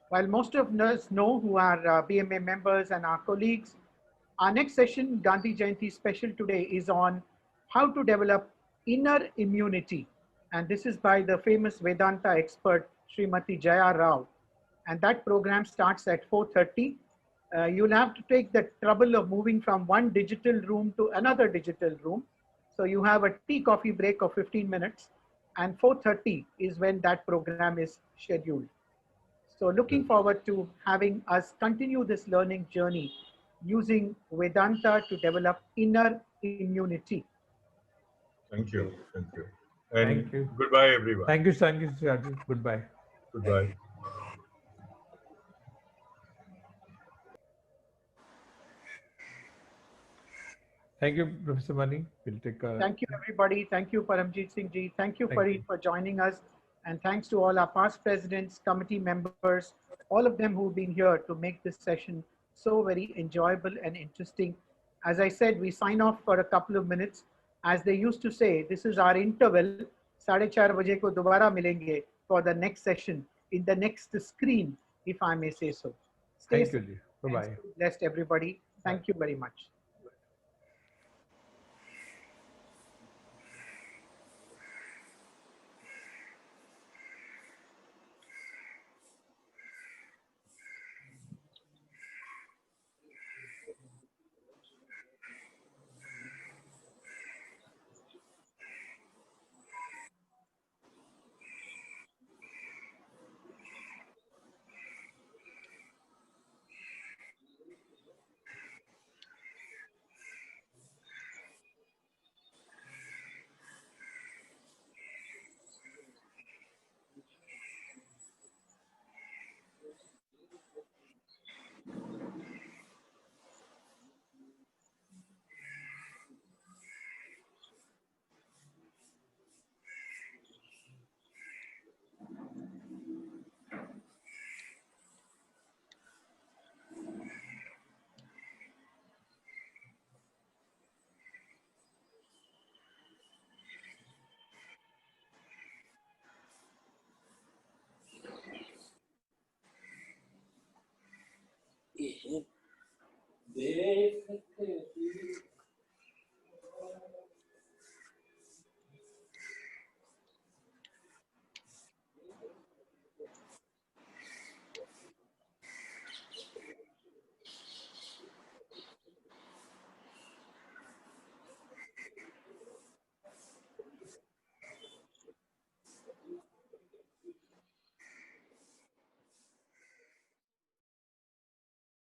While most of us know who are BMA members and our colleagues, our next session, Gandhi Jayanti special today, is on how to develop inner immunity. And this is by the famous Vedanta expert, Srimati Jaya Rao. And that program starts at 4:30. You'll have to take the trouble of moving from one digital room to another digital room. So you have a tea coffee break of 15 minutes, and 4:30 is when that program is scheduled. So looking forward to having us continue this learning journey using Vedanta to develop inner immunity. Thank you. Thank you. And Thank you. Goodbye, everyone. Thank you, Tusharji. Goodbye. Goodbye. Thank you, Professor Mani. We'll take a... Thank you, everybody. Thank you, Paramjit Singh Ji. Thank you, Fareed, for joining us. And thanks to all our past presidents, committee members, all of them who've been here to make this session so very enjoyable and interesting. As I said, we sign off for a couple of minutes. As they used to say, this is our interval. 4:30 baje ko dobara milenge for the next session in the next screen, if I may say so. Stay Thank you. Bye-bye. blessed, everybody. Thank you very much. देख